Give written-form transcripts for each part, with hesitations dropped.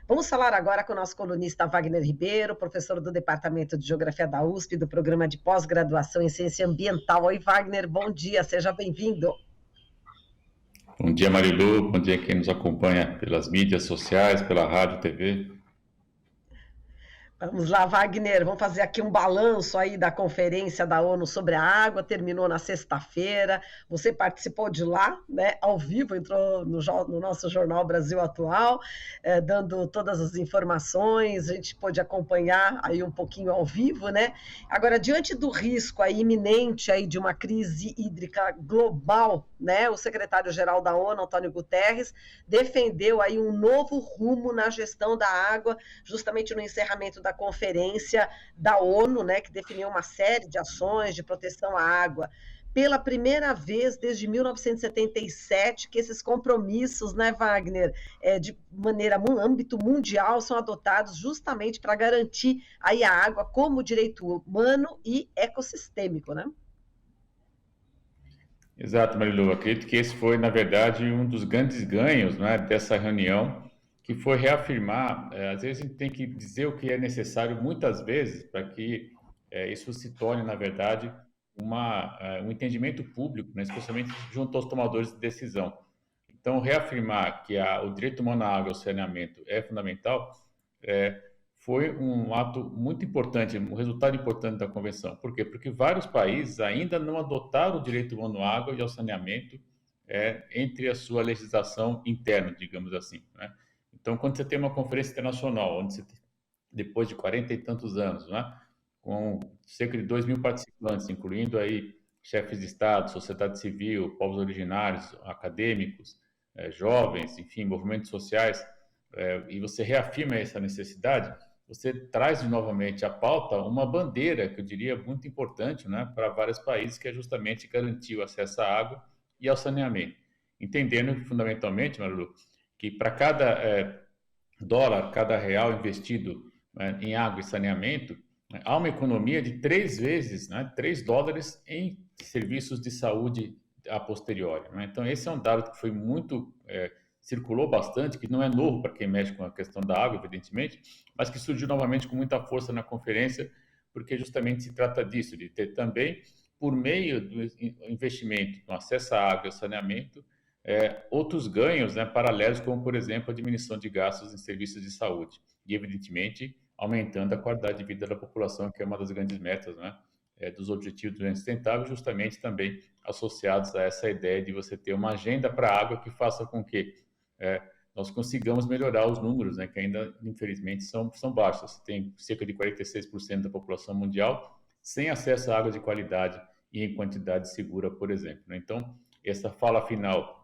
Vamos falar agora com o nosso colunista Wagner Ribeiro, professor do Departamento de Geografia da USP, do Programa de Pós-Graduação em Ciência Ambiental. Oi, Wagner, bom dia, seja bem-vindo. Bom dia, Marilu, bom dia quem nos acompanha pelas mídias sociais, pela rádio, TV. Vamos lá, Wagner, vamos fazer aqui um balanço aí da conferência da ONU sobre a água, terminou na sexta-feira, você participou de lá, né, ao vivo, entrou no nosso jornal Brasil Atual, dando todas as informações, a gente pôde acompanhar aí um pouquinho ao vivo, né? Agora, diante do risco aí iminente aí de uma crise hídrica global, né, o secretário-geral da ONU, Antônio Guterres, defendeu aí um novo rumo na gestão da água, justamente no encerramento da conferência da ONU, né, que definiu uma série de ações de proteção à água. Pela primeira vez desde 1977 que esses compromissos, né, Wagner, de maneira âmbito mundial, são adotados justamente para garantir aí a água como direito humano e ecossistêmico, né? Exato, Marilu, acredito que esse foi, na verdade, um dos grandes ganhos, né, dessa reunião, que foi reafirmar, às vezes a gente tem que dizer o que é necessário muitas vezes para que isso se torne, na verdade, um entendimento público, né, especialmente junto aos tomadores de decisão. Então, reafirmar que o direito humano à água e ao saneamento é fundamental foi um ato muito importante, um resultado importante da convenção. Por quê? Porque vários países ainda não adotaram o direito humano à água e ao saneamento entre a sua legislação interna, digamos assim, né? Então, quando você tem uma conferência internacional, onde você, depois de 40 e tantos anos, né, com cerca de 2.000 participantes, incluindo aí chefes de Estado, sociedade civil, povos originários, acadêmicos, jovens, enfim, movimentos sociais, e você reafirma essa necessidade, você traz novamente à pauta uma bandeira, que eu diria muito importante, né, para vários países, que é justamente garantir o acesso à água e ao saneamento. Entendendo fundamentalmente, Marilu, que para cada dólar, cada real investido em água e saneamento, há uma economia de 3 vezes, né, 3 dólares em serviços de saúde a posteriori, né? Então, esse é um dado que foi muito, circulou bastante, que não é novo para quem mexe com a questão da água, evidentemente, mas que surgiu novamente com muita força na conferência, porque justamente se trata disso, de ter também, por meio do investimento no acesso à água e ao saneamento, outros ganhos, né, paralelos, como, por exemplo, a diminuição de gastos em serviços de saúde. E, evidentemente, aumentando a qualidade de vida da população, que é uma das grandes metas, né, dos Objetivos do Desenvolvimento Sustentável, justamente também associados a essa ideia de você ter uma agenda para a água que faça com que nós consigamos melhorar os números, né, que ainda, infelizmente, são baixos. Você tem cerca de 46% da população mundial sem acesso à água de qualidade e em quantidade segura, por exemplo, né? Então, essa fala final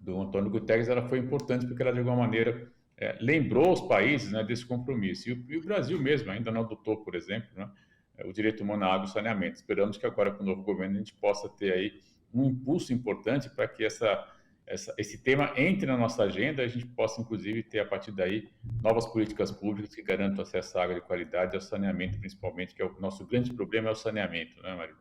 do Antônio Guterres, ela foi importante porque ela, de alguma maneira, lembrou os países, né, desse compromisso. E o Brasil mesmo ainda não adotou, por exemplo, né, o direito humano à água e saneamento. Esperamos que agora, com o novo governo, a gente possa ter aí um impulso importante para que esse tema entre na nossa agenda e a gente possa, inclusive, ter, a partir daí, novas políticas públicas que garantam acesso à água de qualidade e ao saneamento, principalmente, que é o nosso grande problema, é o saneamento, né, Maria?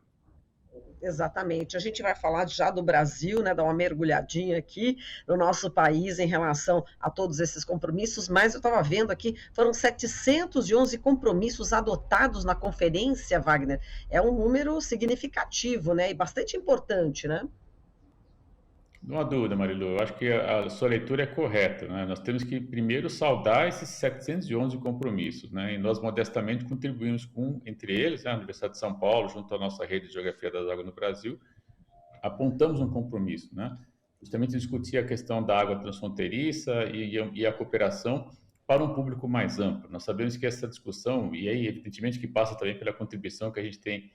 Exatamente. A gente vai falar já do Brasil, né, dar uma mergulhadinha aqui no nosso país em relação a todos esses compromissos, mas eu estava vendo aqui, foram 711 compromissos adotados na conferência, Wagner. É um número significativo, né, e bastante importante, né? Não há dúvida, Marilu. Eu acho que a sua leitura é correta, né? Nós temos que primeiro saudar esses 711 compromissos, né? E nós modestamente contribuímos com, entre eles, né, a Universidade de São Paulo, junto à nossa rede de Geografia das Águas no Brasil, apontamos um compromisso, né? Justamente discutir a questão da água transfronteiriça e a cooperação para um público mais amplo. Nós sabemos que essa discussão, e aí, evidentemente, que passa também pela contribuição que a gente tem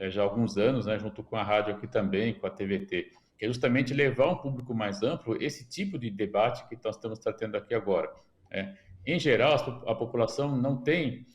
já há alguns anos, né, junto com a rádio aqui também, com a TVT, que é justamente levar a um público mais amplo esse tipo de debate que nós estamos tratando aqui agora. Em geral, a população não tem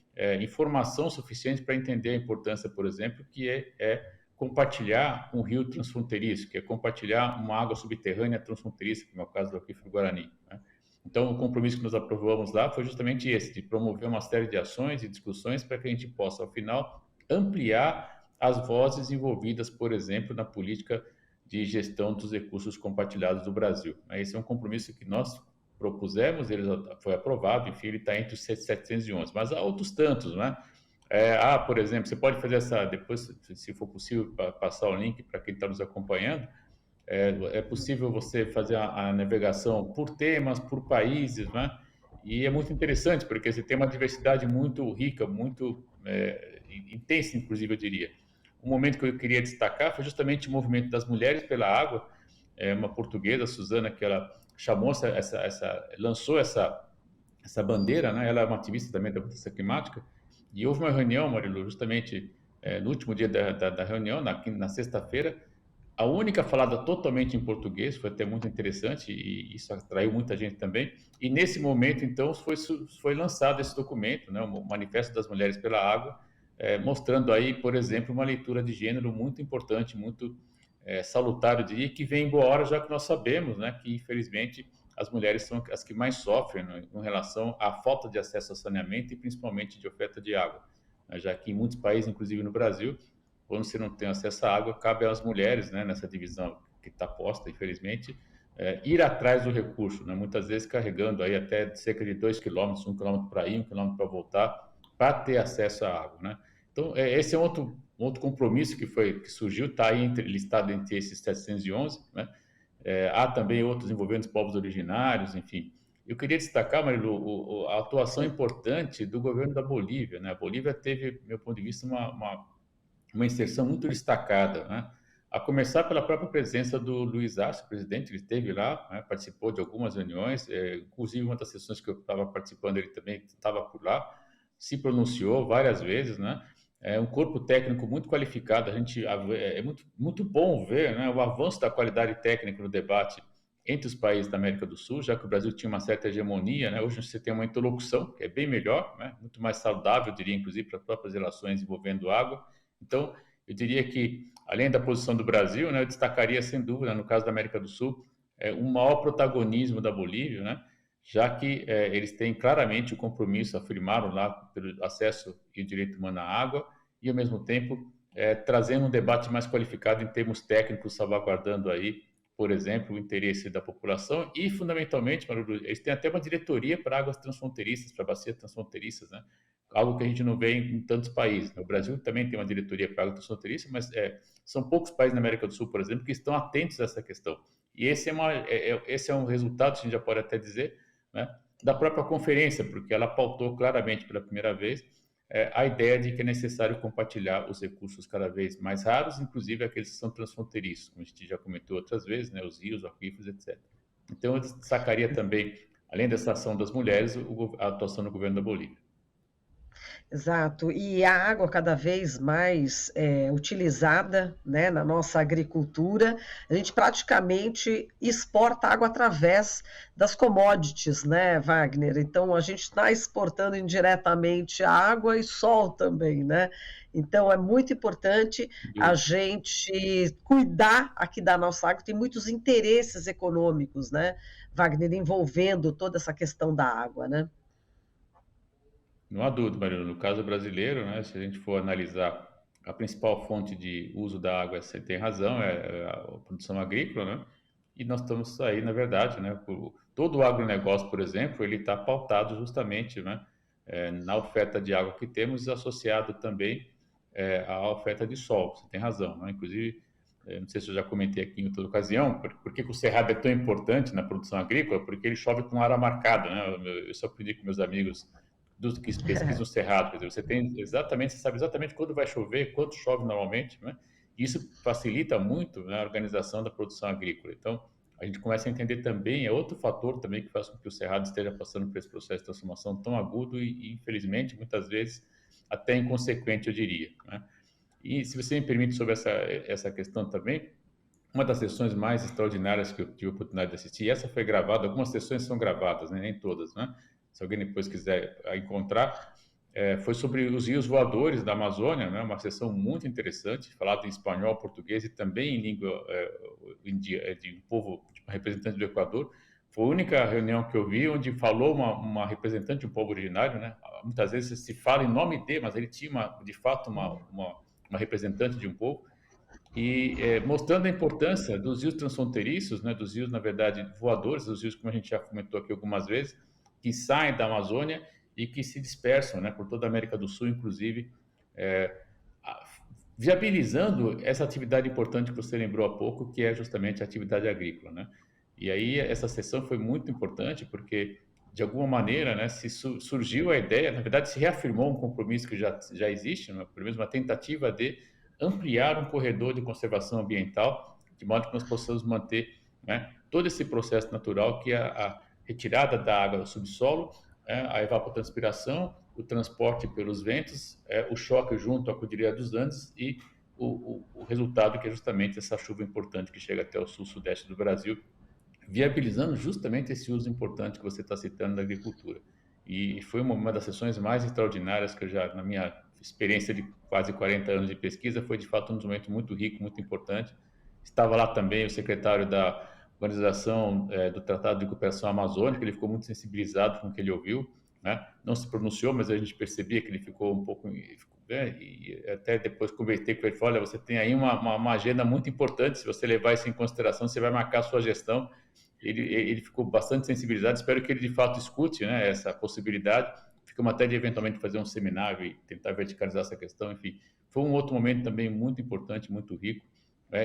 informação suficiente para entender a importância, por exemplo, que é compartilhar um rio transfronteiriço, que é compartilhar uma água subterrânea transfronteiriça, como é o caso do Aquífero Guarani, né? Então, o compromisso que nós aprovamos lá foi justamente esse, de promover uma série de ações e discussões para que a gente possa, ao final, ampliar as vozes envolvidas, por exemplo, na política de gestão dos recursos compartilhados do Brasil. Esse é um compromisso que nós propusemos, ele foi aprovado, enfim, ele está entre os 711, mas há outros tantos, né? Por exemplo, você pode fazer depois, se for possível, passar o link para quem está nos acompanhando, é possível você fazer a navegação por temas, por países, né? E é muito interessante, porque você tem uma diversidade muito rica, muito intensa, inclusive, eu diria. Um momento que eu queria destacar foi justamente o movimento das mulheres pela água, uma portuguesa, Suzana, que ela chamou lançou essa bandeira, né? Ela é uma ativista também da mudança climática, e houve uma reunião, Marilu, justamente no último dia da reunião, na sexta-feira, a única falada totalmente em português, foi até muito interessante e isso atraiu muita gente também. E nesse momento, então, foi lançado esse documento, né, o Manifesto das Mulheres pela Água, mostrando aí, por exemplo, uma leitura de gênero muito importante, muito salutar, eu diria, que vem em boa hora, já que nós sabemos, né, que infelizmente as mulheres são as que mais sofrem, né, com relação à falta de acesso ao saneamento e principalmente de oferta de água, né, já que em muitos países, inclusive no Brasil, quando você não tem acesso à água, cabe às mulheres, né, nessa divisão que está posta, infelizmente, ir atrás do recurso, né, muitas vezes carregando aí até cerca de 2 quilômetros, 1 quilômetro para ir, 1 quilômetro para voltar, para ter acesso à água, né? Então, esse é outro compromisso que surgiu, está aí listado entre esses 711, né? Há também outros envolvendo os povos originários, enfim. Eu queria destacar, Marilu, a atuação importante do governo da Bolívia, né? A Bolívia teve, do meu ponto de vista, uma inserção muito destacada, né? A começar pela própria presença do Luiz Arce, presidente, ele esteve lá, né? Participou de algumas reuniões, inclusive uma das sessões que eu estava participando, ele também estava por lá, se pronunciou várias vezes, né? É um corpo técnico muito qualificado, é muito bom ver, né, o avanço da qualidade técnica no debate entre os países da América do Sul, já que o Brasil tinha uma certa hegemonia, né? Hoje você tem uma interlocução que é bem melhor, né? Muito mais saudável, eu diria, inclusive, para as próprias relações envolvendo água. Então, eu diria que, além da posição do Brasil, né, eu destacaria, sem dúvida, no caso da América do Sul, um maior protagonismo da Bolívia, né, já que eles têm claramente o compromisso, afirmaram lá, pelo acesso e o direito humano à água, e, ao mesmo tempo, trazendo um debate mais qualificado em termos técnicos, salvaguardando aí, por exemplo, o interesse da população e, fundamentalmente, eles têm até uma diretoria para águas transfronteiriças, para bacias transfronteiriças, né? Algo que a gente não vê em tantos países. O Brasil também tem uma diretoria para água transfronteiriça, mas são poucos países na América do Sul, por exemplo, que estão atentos a essa questão. E esse é um resultado, a gente já pode até dizer, né, da própria conferência, porque ela pautou claramente pela primeira vez a ideia de que é necessário compartilhar os recursos cada vez mais raros, inclusive aqueles que são transfronteiriços, como a gente já comentou outras vezes, né, os rios, aquíferos, etc. Então, eu destacaria também, além dessa ação das mulheres, a atuação do governo da Bolívia. Exato, e a água cada vez mais utilizada, né, na nossa agricultura, a gente praticamente exporta água através das commodities, né, Wagner? Então a gente está exportando indiretamente água e sol também, né? Então é muito importante a gente cuidar aqui da nossa água, tem muitos interesses econômicos, né, Wagner, envolvendo toda essa questão da água, né? Não há dúvida, Mariano. No caso brasileiro, né, se a gente for analisar a principal fonte de uso da água, você tem razão, é a produção agrícola, né? E nós estamos aí, na verdade, né, todo o agronegócio, por exemplo, ele está pautado justamente, né, na oferta de água que temos, associado também à oferta de sol. Você tem razão, né? Inclusive, não sei se eu já comentei aqui em outra ocasião, por que o cerrado é tão importante na produção agrícola? Porque ele chove com área marcada, né? Eu só aprendi com meus amigos dos que pesquisam o cerrado, quer dizer, você sabe exatamente quando vai chover, quanto chove normalmente, né? Isso facilita muito, né, a organização da produção agrícola. Então, a gente começa a entender também, é outro fator também que faz com que o cerrado esteja passando por esse processo de transformação tão agudo e infelizmente, muitas vezes, até inconsequente, eu diria, né? E se você me permite sobre essa questão também, uma das sessões mais extraordinárias que eu tive a oportunidade de assistir, e essa foi gravada, algumas sessões são gravadas, né, nem todas, né? Se alguém depois quiser encontrar, foi sobre os rios voadores da Amazônia, né? Uma sessão muito interessante, falada em espanhol, português e também em língua de um povo, tipo, representante do Equador. Foi a única reunião que eu vi onde falou uma representante de um povo originário, né? Muitas vezes se fala em nome de, mas ele tinha, de fato, uma representante de um povo. e mostrando a importância dos rios transfronteiriços, né, dos rios, na verdade, voadores, dos rios, como a gente já comentou aqui algumas vezes, que saem da Amazônia e que se dispersam, né, por toda a América do Sul, inclusive, é, viabilizando essa atividade importante que você lembrou há pouco, que é justamente a atividade agrícola, né? E aí essa sessão foi muito importante porque, de alguma maneira, né, surgiu a ideia, na verdade, se reafirmou um compromisso que já existe, né, pelo menos uma tentativa de ampliar um corredor de conservação ambiental, de modo que nós possamos manter, né, todo esse processo natural que é a retirada da água do subsolo, a evapotranspiração, o transporte pelos ventos, o choque junto à Cordilheira dos Andes e o resultado que é justamente essa chuva importante que chega até o sul-sudeste do Brasil, viabilizando justamente esse uso importante que você está citando da agricultura. E foi uma das sessões mais extraordinárias que eu já, na minha experiência de quase 40 anos de pesquisa, foi de fato um momento muito rico, muito importante. Estava lá também o secretário da Organização do Tratado de Cooperação Amazônica, ele ficou muito sensibilizado com o que ele ouviu, né? Não se pronunciou, mas a gente percebia que ele ficou um pouco... e até depois conversei com ele, falei, olha, você tem aí uma agenda muito importante, se você levar isso em consideração, você vai marcar a sua gestão. Ele ficou bastante sensibilizado, espero que ele de fato escute, né, essa possibilidade. Ficamos até de eventualmente fazer um seminário e tentar verticalizar essa questão, enfim. Foi um outro momento também muito importante, muito rico,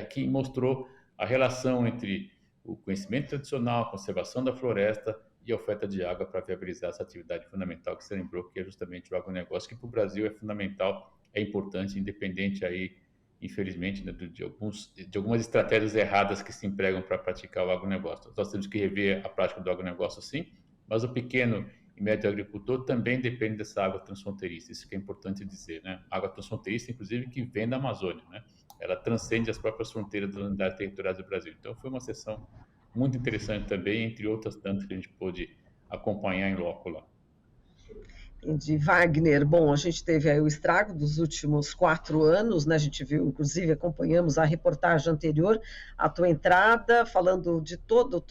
que mostrou a relação entre o conhecimento tradicional, a conservação da floresta e a oferta de água para viabilizar essa atividade fundamental que você lembrou, que é justamente o agronegócio, que para o Brasil é fundamental, é importante, independente aí, infelizmente, né, de algumas estratégias erradas que se empregam para praticar o agronegócio. Nós temos que rever a prática do agronegócio, sim, mas o pequeno e médio agricultor também depende dessa água transfronteiriça, isso que é importante dizer, né? Água transfronteiriça, inclusive, que vem da Amazônia, né? Ela transcende as próprias fronteiras das unidades territoriais do Brasil. Então, foi uma sessão muito interessante também, entre outras tantas que a gente pôde acompanhar em loco lá. De Wagner, bom, a gente teve aí o estrago dos últimos 4 anos, né? A gente viu, inclusive, acompanhamos a reportagem anterior à tua entrada, falando de todo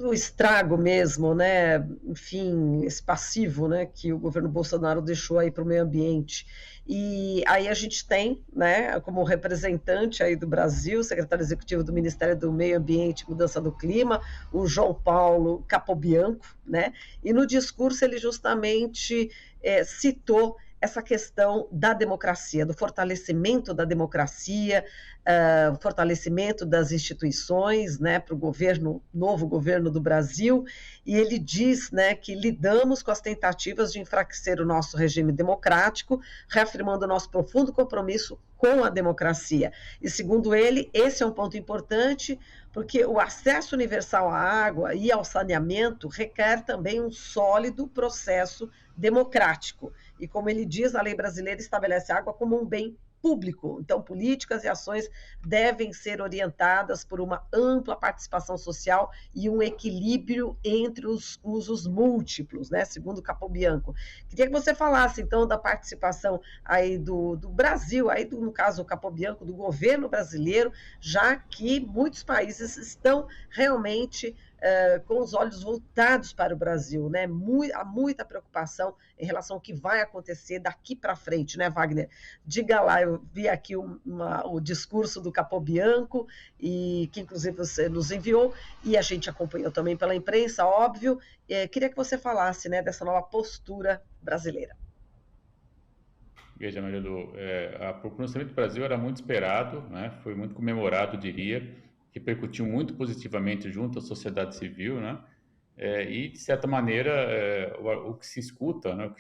o estrago mesmo, né? Enfim, esse passivo, né? Que o governo Bolsonaro deixou aí para o meio ambiente. E aí a gente tem, né, como representante aí do Brasil, secretário executivo do Ministério do Meio Ambiente e Mudança do Clima, o João Paulo Capobianco, né? E no discurso ele justamente citou essa questão da democracia, do fortalecimento da democracia, fortalecimento das instituições, né, para o novo governo do Brasil, e ele diz, né, que lidamos com as tentativas de enfraquecer o nosso regime democrático, reafirmando o nosso profundo compromisso com a democracia. E segundo ele, esse é um ponto importante, porque o acesso universal à água e ao saneamento requer também um sólido processo democrático. E como ele diz, a lei brasileira estabelece a água como um bem público. Então, políticas e ações devem ser orientadas por uma ampla participação social e um equilíbrio entre os usos múltiplos, né? Segundo Capobianco. Queria que você falasse, então, da participação aí do Brasil, aí no caso o Capobianco, do governo brasileiro, já que muitos países estão realmente com os olhos voltados para o Brasil, né? Há muita preocupação em relação ao que vai acontecer daqui para frente, né, Wagner? Diga lá, eu vi aqui o discurso do Capobianco, e que inclusive você nos enviou, e a gente acompanhou também pela imprensa, óbvio. Queria que você falasse, né, dessa nova postura brasileira. Veja, Marilu, o pronunciamento do Brasil era muito esperado, né? Foi muito comemorado, diria, repercutiu muito positivamente junto à sociedade civil, né? E, de certa maneira, o que se escuta, né?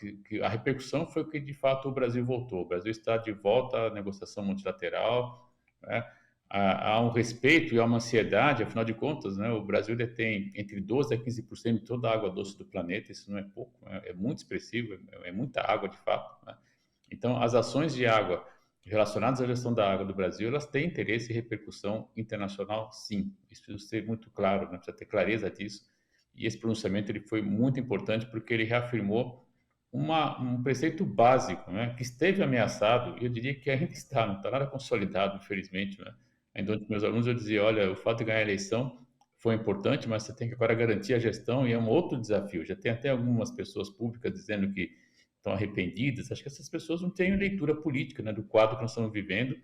A repercussão foi que, de fato, o Brasil voltou. O Brasil está de volta à negociação multilateral, né? Há um respeito e há uma ansiedade, afinal de contas, né? O Brasil detém entre 12% a 15% de toda a água doce do planeta, isso não é pouco, é muito expressivo, é muita água, de fato, né? Então, as ações de água relacionadas à gestão da água do Brasil, elas têm interesse e repercussão internacional, sim. Isso precisa ser muito claro, né? Precisa ter clareza disso. E esse pronunciamento ele foi muito importante porque ele reafirmou um preceito básico, né? Que esteve ameaçado, e eu diria que ainda está, não está nada consolidado, infelizmente, né? Ainda entre meus alunos eu dizia, olha, o fato de ganhar a eleição foi importante, mas você tem que agora garantir a gestão, e é um outro desafio. Já tem até algumas pessoas públicas dizendo que estão arrependidas. Acho que essas pessoas não têm leitura política, né, do quadro que nós estamos vivendo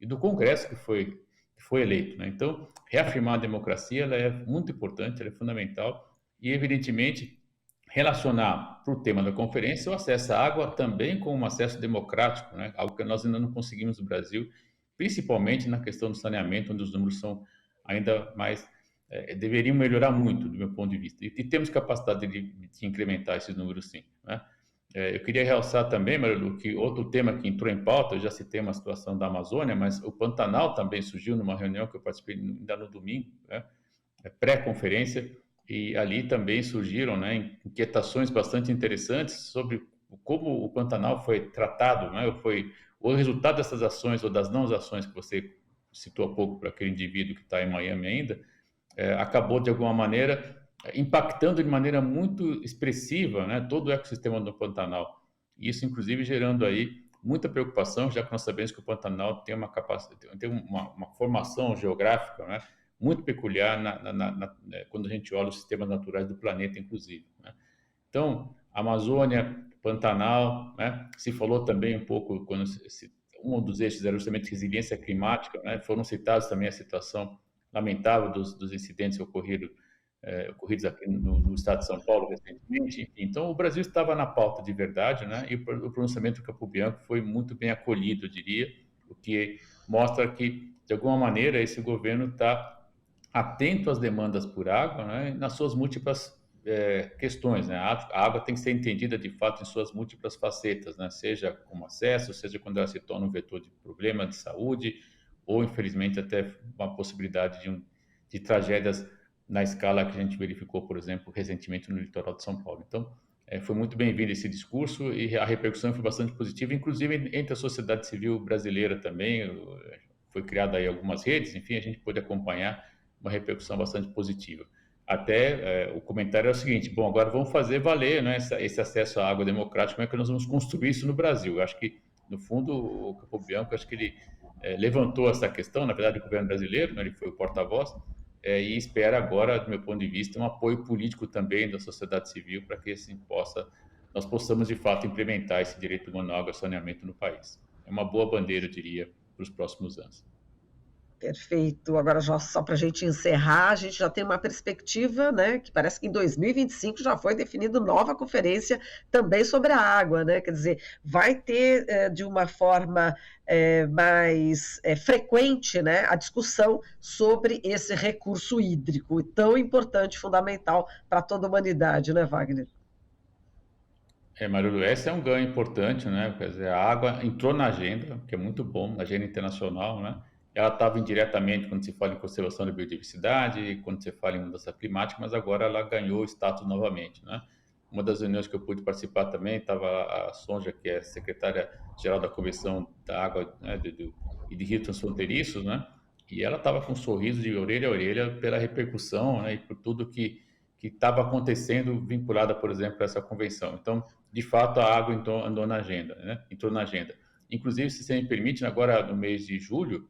e do Congresso que foi eleito, né? Então, reafirmar a democracia ela é muito importante, ela é fundamental e, evidentemente, relacionar para o tema da conferência o acesso à água também com um acesso democrático, né? Algo que nós ainda não conseguimos no Brasil, principalmente na questão do saneamento, onde os números são ainda mais deveriam melhorar muito, do meu ponto de vista. E temos capacidade de incrementar esses números, sim, né? Eu queria realçar também, Marilu, que outro tema que entrou em pauta, eu já citei uma situação da Amazônia, mas o Pantanal também surgiu numa reunião que eu participei ainda no domingo, né? Pré-conferência, e ali também surgiram, né, inquietações bastante interessantes sobre como o Pantanal foi tratado, né? O resultado dessas ações ou das não ações que você citou há pouco para aquele indivíduo que está em Miami ainda, acabou de alguma maneira impactando de maneira muito expressiva, né, todo o ecossistema do Pantanal. Isso, inclusive, gerando aí muita preocupação, já que nós sabemos que o Pantanal tem uma capacidade, tem uma formação geográfica, né, muito peculiar quando a gente olha os sistemas naturais do planeta, inclusive, né? Então, Amazônia, Pantanal, né, se falou também um pouco quando um dos eixos era justamente resiliência climática, né, foram citados também a situação lamentável dos incidentes ocorridos aqui no estado de São Paulo recentemente. Enfim, então, o Brasil estava na pauta de verdade, né? E o pronunciamento do Campo Bianco foi muito bem acolhido, eu diria, o que mostra que, de alguma maneira, esse governo está atento às demandas por água, né? Nas suas múltiplas questões, né? A água tem que ser entendida, de fato, em suas múltiplas facetas, né? Seja como acesso, seja quando ela se torna um vetor de problema de saúde, ou, infelizmente, até uma possibilidade de tragédias na escala que a gente verificou, por exemplo, recentemente no litoral de São Paulo. Então, foi muito bem-vindo esse discurso e a repercussão foi bastante positiva, inclusive entre a sociedade civil brasileira também. Foi criada aí algumas redes, enfim, a gente pôde acompanhar uma repercussão bastante positiva. Até o comentário é o seguinte: bom, agora vamos fazer valer, né, esse acesso à água democrática, como é que nós vamos construir isso no Brasil? Eu acho que, no fundo, o Campo Bianco, acho que ele levantou essa questão, na verdade, o governo brasileiro, né, ele foi o porta-voz, e espera agora, do meu ponto de vista, um apoio político também da sociedade civil para que assim, nós possamos, de fato, implementar esse direito humano à água e saneamento no país. É uma boa bandeira, eu diria, para os próximos anos. Perfeito. Agora, só para a gente encerrar, a gente já tem uma perspectiva, né, que parece que em 2025 já foi definida nova conferência também sobre a água, né? Quer dizer, vai ter de uma forma mais frequente, né, a discussão sobre esse recurso hídrico tão importante, fundamental para toda a humanidade, né, Wagner? Marilu, esse é um ganho importante, né? Quer dizer, a água entrou na agenda, que é muito bom, na agenda internacional, né? Ela estava indiretamente quando se fala em conservação da biodiversidade, quando se fala em mudança climática, mas agora ela ganhou status novamente, né? Uma das reuniões que eu pude participar também estava a Sonja, que é secretária-geral da Comissão da Água, né, e de Rios Transfronteiriços, né? E ela estava com um sorriso de orelha a orelha pela repercussão, né, e por tudo que estava acontecendo vinculada, por exemplo, a essa convenção. Então, de fato, a água andou na agenda, né? Entrou na agenda. Inclusive, se você me permite, agora no mês de julho,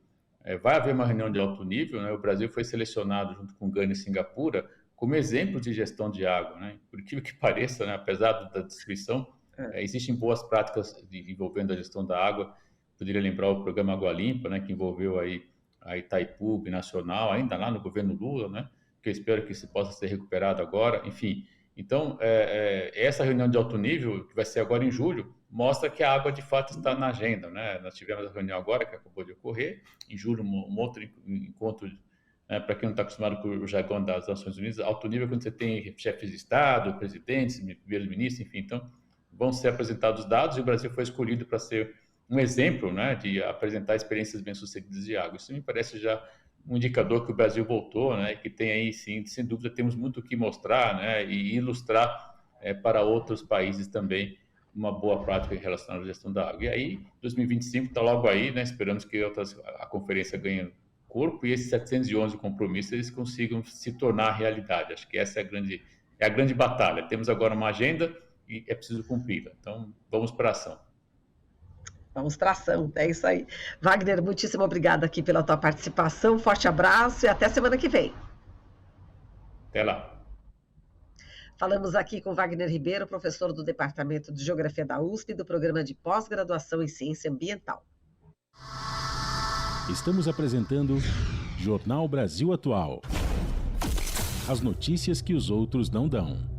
vai haver uma reunião de alto nível, né? O Brasil foi selecionado, junto com Gana e Singapura, como exemplo de gestão de água, né? Por incrível que pareça, né? Apesar da descrição, existem boas práticas envolvendo a gestão da água. Poderia lembrar o programa Água Limpa, né? Que envolveu aí a Itaipu, Binacional, ainda lá no governo Lula, né? Que eu espero que isso possa ser recuperado agora. Enfim, então, essa reunião de alto nível, que vai ser agora em julho, mostra que a água de fato está na agenda, né? Nós tivemos a reunião agora, que acabou de ocorrer, em julho, um outro encontro, né, para quem não está acostumado com o jargão das Nações Unidas, alto nível, quando você tem chefes de Estado, presidentes, primeiros-ministros, enfim. Então, vão ser apresentados dados e o Brasil foi escolhido para ser um exemplo, né, de apresentar experiências bem-sucedidas de água. Isso me parece já um indicador que o Brasil voltou, né, que tem aí, sim, sem dúvida, temos muito o que mostrar, né, e ilustrar para outros países também uma boa prática relacionada à gestão da água. E aí, 2025 está logo aí, né, esperamos que a conferência ganhe corpo e esses 711 compromissos eles consigam se tornar realidade. Acho que essa é a grande batalha. Temos agora uma agenda e é preciso cumpri-la. Então, vamos para a ação. Vamos para ação, é isso aí. Wagner, muitíssimo obrigada aqui pela tua participação, forte abraço e até semana que vem. Até lá. Falamos aqui com Wagner Ribeiro, professor do Departamento de Geografia da USP, do Programa de Pós-Graduação em Ciência Ambiental. Estamos apresentando Jornal Brasil Atual. As notícias que os outros não dão.